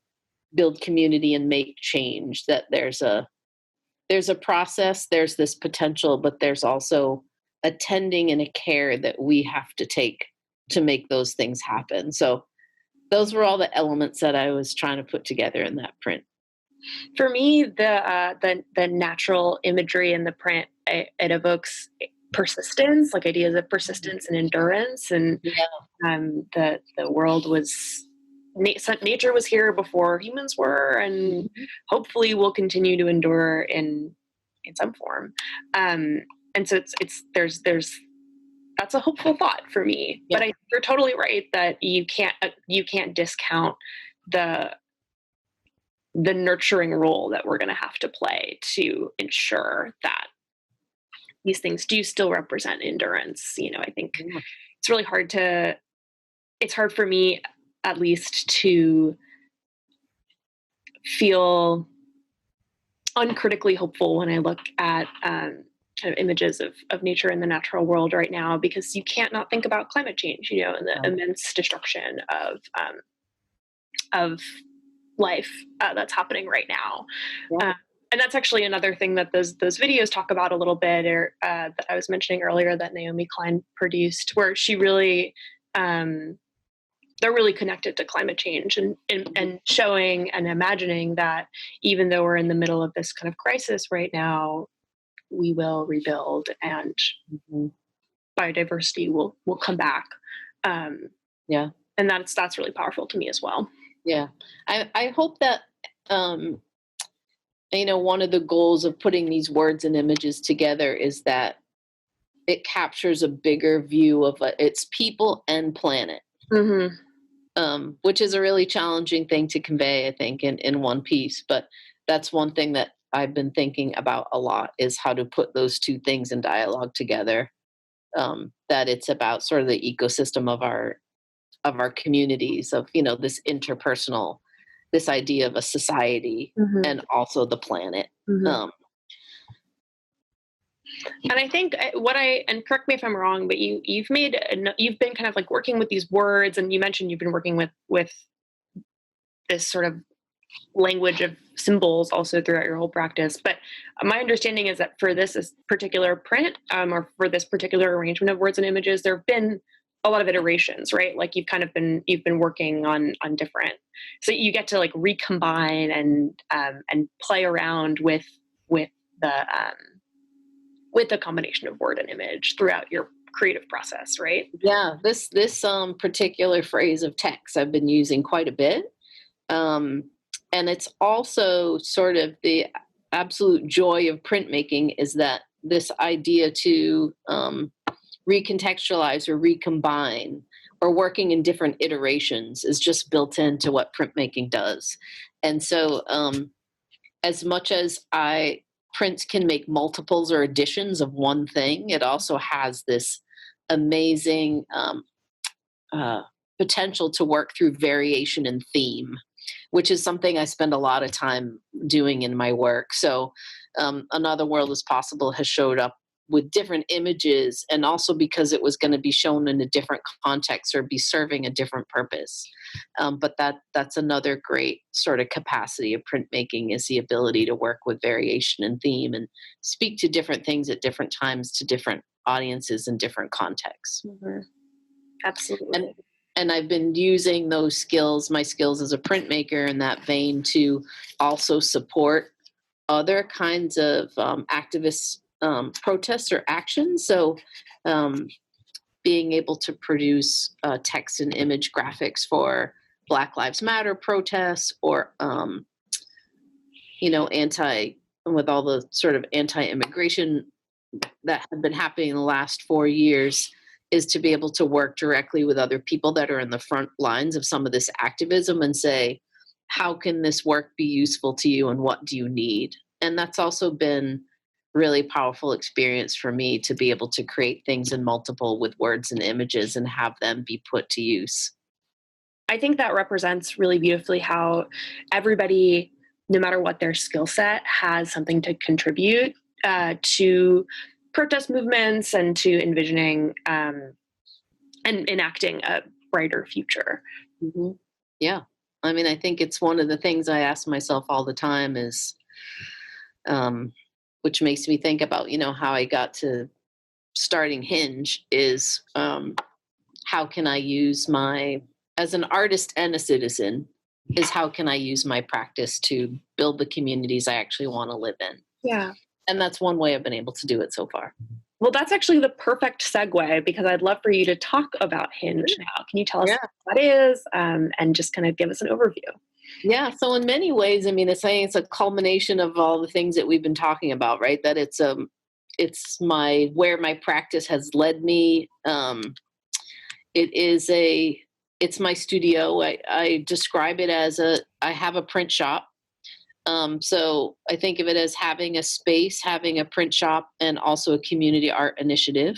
build community and make change, that there's a process, there's this potential, but there's also a tending and a care that we have to take to make those things happen. So those were all the elements that I was trying to put together in that print. For me, the natural imagery in the print, it evokes persistence, like ideas of persistence and endurance, and the world was nature was here before humans were, and hopefully will continue to endure in some form. And so there's that's a hopeful thought for me. Yeah. But you're totally right that you can't discount the nurturing role that we're going to have to play to ensure that these things do still represent endurance. I think it's really hard it's hard for me, at least, to feel uncritically hopeful when I look at kind of images of nature in the natural world right now, because you can't not think about climate change, and the immense destruction of life that's happening right now. Yeah. And that's actually another thing that those videos talk about a little bit, or that I was mentioning earlier that Naomi Klein produced, where she really, they're really connected to climate change and showing and imagining that even though we're in the middle of this kind of crisis right now, we will rebuild and biodiversity will come back. And that's really powerful to me as well. Yeah. I hope that, one of the goals of putting these words and images together is that it captures a bigger view of its people and planet, which is a really challenging thing to convey, I think, in one piece. But that's one thing that I've been thinking about a lot, is how to put those two things in dialogue together, that it's about sort of the ecosystem of our communities, of, this interpersonal, this idea of a society, and also the planet. And I think and correct me if I'm wrong, but you've been kind of like working with these words, and you mentioned you've been working with this sort of language of symbols also throughout your whole practice. But my understanding is that for this particular print, or for this particular arrangement of words and images, there have been a lot of iterations, right? Like you've been working on different, so you get to like recombine and play around with the combination of word and image throughout your creative process, right? Yeah, this particular phrase of text I've been using quite a bit. And it's also sort of the absolute joy of printmaking, is that this idea to recontextualize or recombine or working in different iterations is just built into what printmaking does. And so as much as prints can make multiples or additions of one thing, it also has this amazing potential to work through variation and theme, which is something I spend a lot of time doing in my work. So Another World is Possible has showed up with different images, and also because it was going to be shown in a different context or be serving a different purpose. But that's another great sort of capacity of printmaking, is the ability to work with variation and theme and speak to different things at different times to different audiences in different contexts. Absolutely. And I've been using those skills, my skills as a printmaker, in that vein to also support other kinds of activist protests or actions. So being able to produce text and image graphics for Black Lives Matter protests, or, with all the sort of anti-immigration that have been happening in the last 4 years, is to be able to work directly with other people that are in the front lines of some of this activism and say, how can this work be useful to you and what do you need? And that's also been really powerful experience for me to be able to create things in multiple with words and images and have them be put to use. I think that represents really beautifully how everybody, no matter what their skill set, has something to contribute to protest movements and to envisioning and enacting a brighter future. Mm-hmm. Yeah. I mean, I think it's one of the things I ask myself all the time is, which makes me think about, how I got to starting Hinge is how can I use as an artist and a citizen, is how can I use my practice to build the communities I actually want to live in? Yeah. And that's one way I've been able to do it so far. Well, that's actually the perfect segue because I'd love for you to talk about Hinge now. Can you tell us what that is and just kind of give us an overview? Yeah. So in many ways, I mean, it's a culmination of all the things that we've been talking about, right? That it's where my practice has led me. It's my studio. I describe it as I have a print shop. So I think of it as having a space, having a print shop, and also a community art initiative.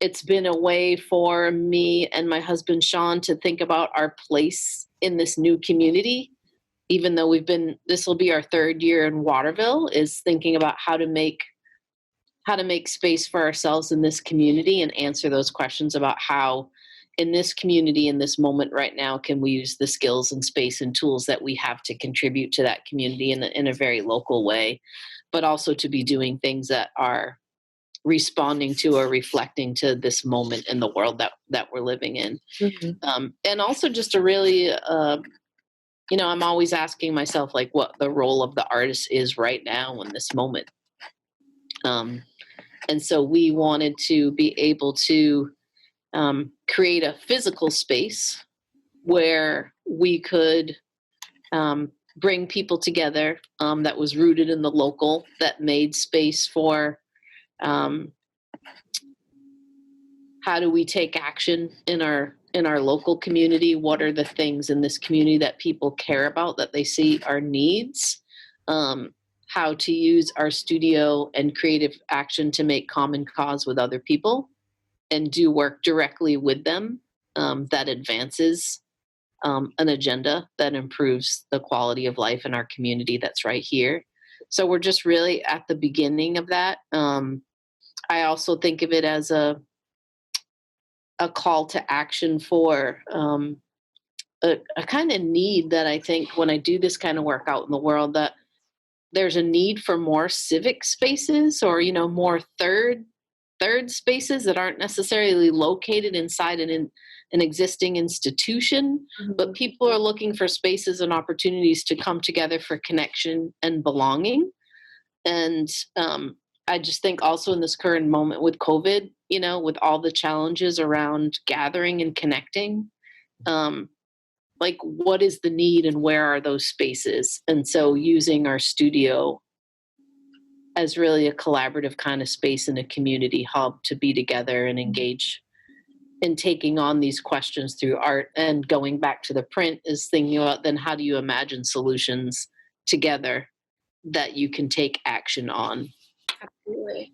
It's been a way for me and my husband, Sean, to think about our place in this new community. Even though this will be our third year in Waterville, is thinking about how to make space for ourselves in this community and answer those questions about how in this community, in this moment right now, can we use the skills and space and tools that we have to contribute to that community in a very local way, but also to be doing things that are responding to or reflecting to this moment in the world that we're living in. Mm-hmm. And also just a really, I'm always asking myself, like, what the role of the artist is right now in this moment. And so we wanted to be able to create a physical space where we could bring people together that was rooted in the local, that made space for how do we take action in our local community? What are the things in this community that people care about, that they see are needs? How to use our studio and creative action to make common cause with other people and do work directly with them that advances an agenda that improves the quality of life in our community that's right here. So we're just really at the beginning of that. I also think of it as a call to action for a kind of need that I think when I do this kind of work out in the world, that there's a need for more civic spaces or, more third spaces that aren't necessarily located inside an existing institution, mm-hmm. but people are looking for spaces and opportunities to come together for connection and belonging. And I just think also in this current moment with COVID, with all the challenges around gathering and connecting, like what is the need and where are those spaces? And so using our studio as really a collaborative kind of space in a community hub to be together and engage in taking on these questions through art, and going back to the print is thinking about then how do you imagine solutions together that you can take action on. Absolutely.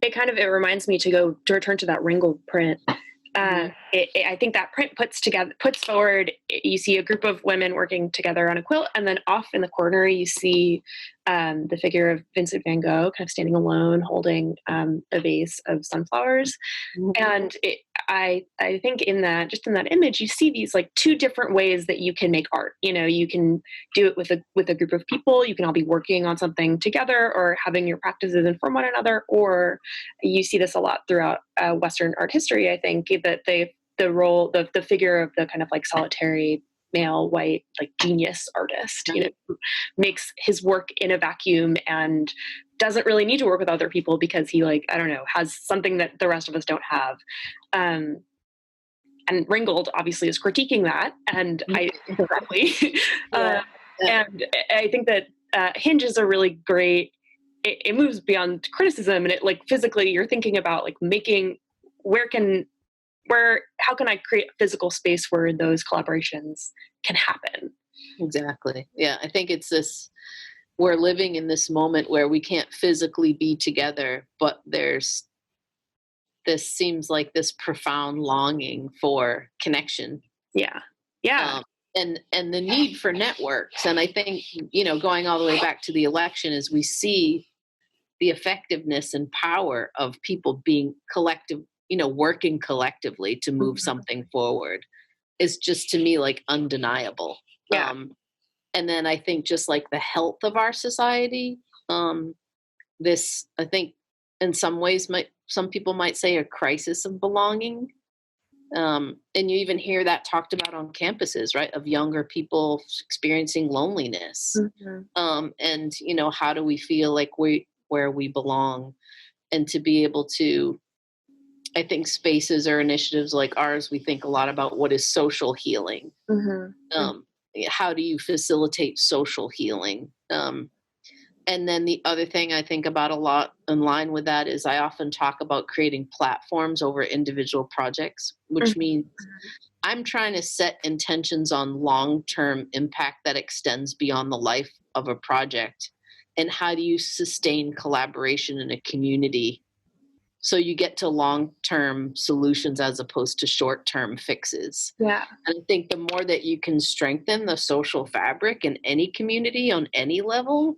It reminds me to return to that Ringgold print. I think that print puts forward, you see a group of women working together on a quilt, and then off in the corner you see the figure of Vincent van Gogh kind of standing alone holding a vase of sunflowers. Mm-hmm. And I think in that image you see these like two different ways that you can make art. You can do it with a group of people. You can all be working on something together or having your practices inform one another, or you see this a lot throughout Western art history. I think that the figure of the kind of like solitary male white like genius artist, makes his work in a vacuum and doesn't really need to work with other people because he has something that the rest of us don't have. And Ringgold obviously is critiquing that, and I correctly. And I think that Hinge is a really great. It moves beyond criticism, and it like physically you're thinking about like making how can I create a physical space where those collaborations can happen? Exactly. Yeah. I think it's this, we're living in this moment where we can't physically be together, but there's this seems like this profound longing for connection. Yeah. Yeah. And the need for networks. And I think, going all the way back to the election, is we see the effectiveness and power of people being collective, working collectively to move something forward is just, to me, like undeniable. Yeah. And then I think just like the health of our society, this, I think in some ways, some people might say a crisis of belonging. And you even hear that talked about on campuses, right? Of younger people experiencing loneliness. And, how do we feel like where we belong? And to be able to, I think spaces or initiatives like ours, we think a lot about what is social healing. How do you facilitate social healing? And then the other thing I think about a lot in line with that is I often talk about creating platforms over individual projects, which means I'm trying to set intentions on long-term impact that extends beyond the life of a project. And how do you sustain collaboration in a community so you get to long-term solutions as opposed to short-term fixes? Yeah. And I think the more that you can strengthen the social fabric in any community on any level,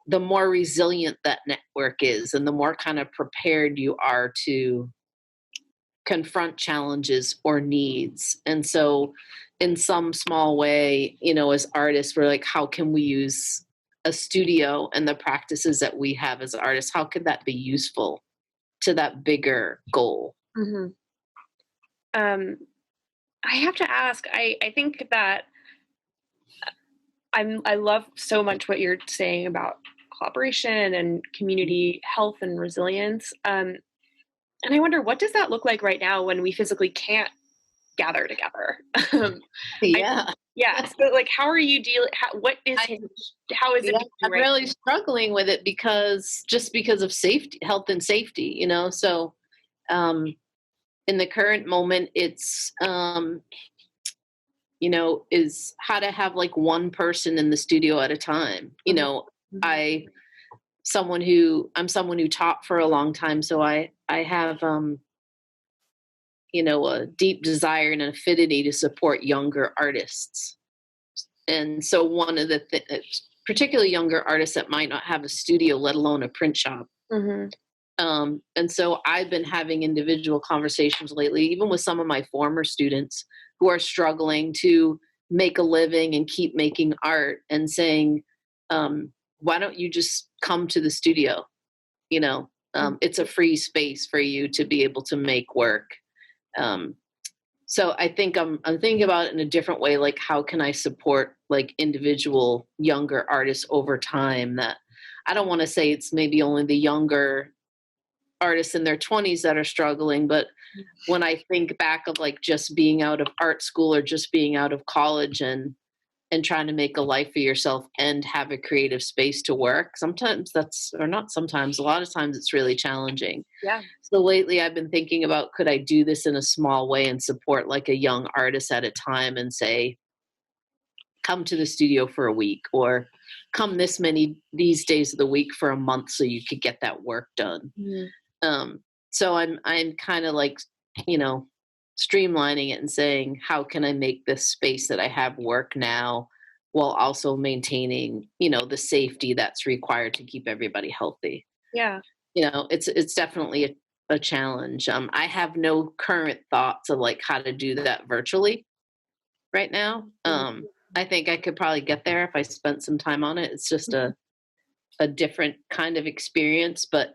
the more resilient that network is, and the more kind of prepared you are to confront challenges or needs. And so in some small way, as artists, we're like, how can we use a studio and the practices that we have as artists? How could that be useful to that bigger goal? I have to ask, I think that I love so much what you're saying about collaboration and community health and resilience. And I wonder, what does that look like right now when we physically can't gather together? Yeah. So like, how are you dealing? How is it? I'm really struggling with it because of safety, health and safety, so, in the current moment, it's, is how to have like one person in the studio at a time. I'm someone who taught for a long time. So I have, a deep desire and an affinity to support younger artists. And so one of the particularly younger artists that might not have a studio, let alone a print shop. And so I've been having individual conversations lately, even with some of my former students who are struggling to make a living and keep making art, and saying, why don't you just come to the studio? It's a free space for you to be able to make work. So I think I'm thinking about it in a different way. Like, how can I support like individual younger artists over time? That I don't want to say it's maybe only the younger artists in their 20s that are struggling, but when I think back of like just being out of art school or just being out of college and trying to make a life for yourself and have a creative space to work, a lot of times it's really challenging. Yeah. So lately I've been thinking about, could I do this in a small way and support like a young artist at a time and say, come to the studio for a week, or come these days of the week for a month so you could get that work done. So I'm kind of like, streamlining it and saying, how can I make this space that I have work now while also maintaining, the safety that's required to keep everybody healthy. Yeah. It's definitely a challenge. I have no current thoughts of like how to do that virtually right now. I think I could probably get there if I spent some time on it. It's just a different kind of experience, but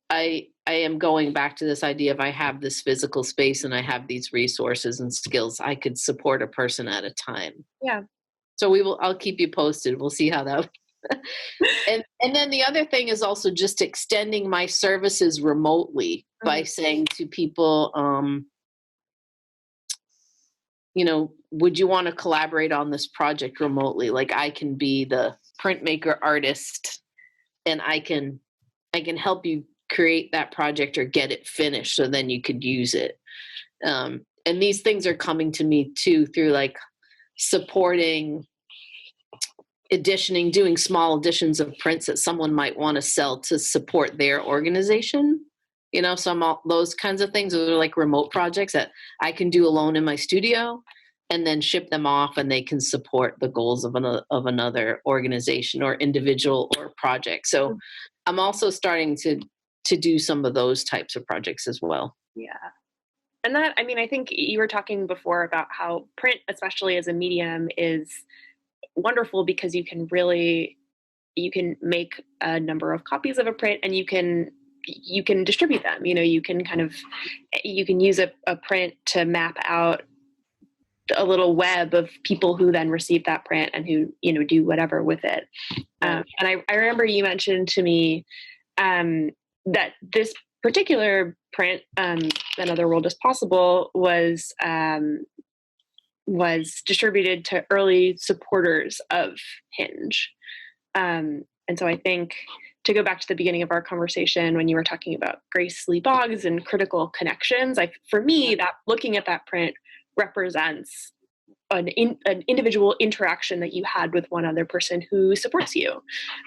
I am going back to this idea of I have this physical space and I have these resources and skills. I could support a person at a time. Yeah. So I'll keep you posted. We'll see how that. and then the other thing is also just extending my services remotely by saying to people, would you want to collaborate on this project remotely? Like, I can be the printmaker artist and I can help you create that project or get it finished so then you could use it. And these things are coming to me too through like supporting editioning, doing small editions of prints that someone might want to sell to support their organization. You know, those kinds of things are like remote projects that I can do alone in my studio and then ship them off, and they can support the goals of another organization or individual or project. So I'm also starting to do some of those types of projects as well. Yeah. And that, I mean, I think you were talking before about how print, especially as a medium, is wonderful because you can make a number of copies of a print and you can distribute them. You know, you can use a print to map out a little web of people who then receive that print and who, you know, do whatever with it. And I remember you mentioned to me that this particular print, Another World is Possible, was distributed to early supporters of Hinge. And so I think, to go back to the beginning of our conversation when you were talking about Grace Lee Boggs and critical connections, for me, that looking at that print represents an individual interaction that you had with one other person who supports you,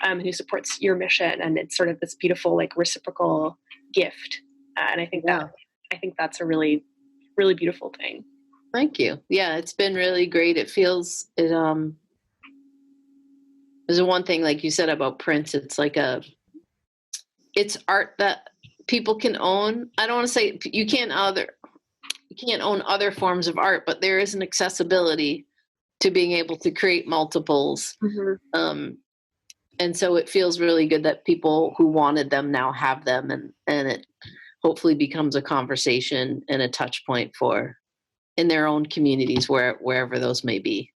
who supports your mission. And it's sort of this beautiful, like, reciprocal gift. And I think that's a really, really beautiful thing. Thank you. Yeah, it's been really great. It feels there's one thing, like you said about prints, it's like it's art that people can own. I don't want to say you can't own other forms of art, but there is an accessibility to being able to create multiples. Mm-hmm. And so it feels really good that people who wanted them now have them, and it hopefully becomes a conversation and a touch point in their own communities, wherever those may be.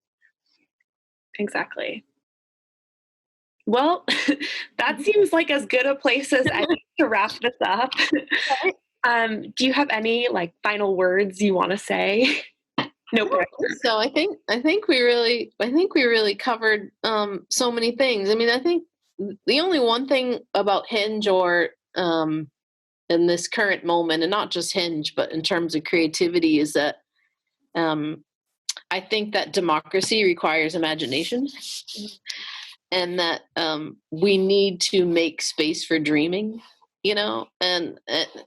Exactly. Well, that seems like as good a place as any to wrap this up. Do you have any final words you want to say? No pressure. So I think we really covered so many things. I mean, I think the only one thing about Hinge or in this current moment, and not just Hinge, but in terms of creativity, is that I think that democracy requires imagination, and that we need to make space for dreaming, you know, and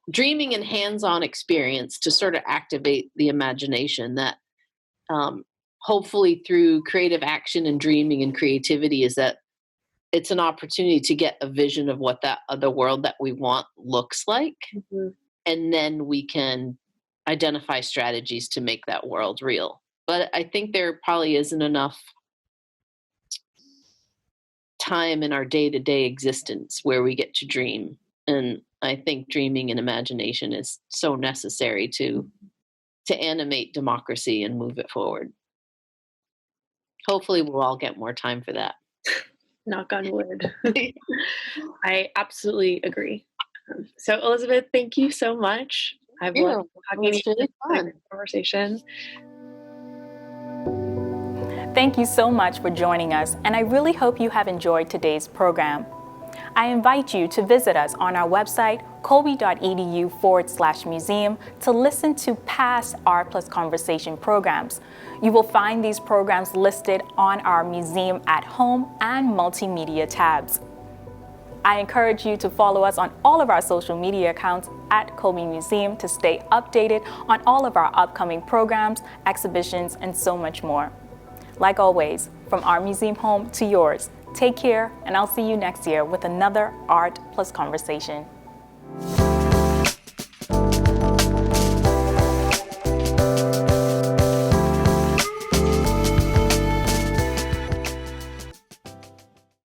dreaming and hands-on experience to sort of activate the imagination that hopefully through creative action and dreaming and creativity is that it's an opportunity to get a vision of what that other world that we want looks like. Mm-hmm. And then we can identify strategies to make that world real. But I think there probably isn't enough time in our day-to-day existence where we get to dream. And I think dreaming and imagination is so necessary to animate democracy and move it forward. Hopefully we'll all get more time for that. Knock on wood. I absolutely agree. So Elizabeth, thank you so much. I've loved talking to you. Really fun conversation. Thank you so much for joining us, and I really hope you have enjoyed today's program. I invite you to visit us on our website, colby.edu/museum, to listen to past Art Plus Conversation programs. You will find these programs listed on our Museum at Home and Multimedia tabs. I encourage you to follow us on all of our social media accounts at Colby Museum to stay updated on all of our upcoming programs, exhibitions, and so much more. Like always, from our museum home to yours, take care, and I'll see you next year with another Art Plus Conversation.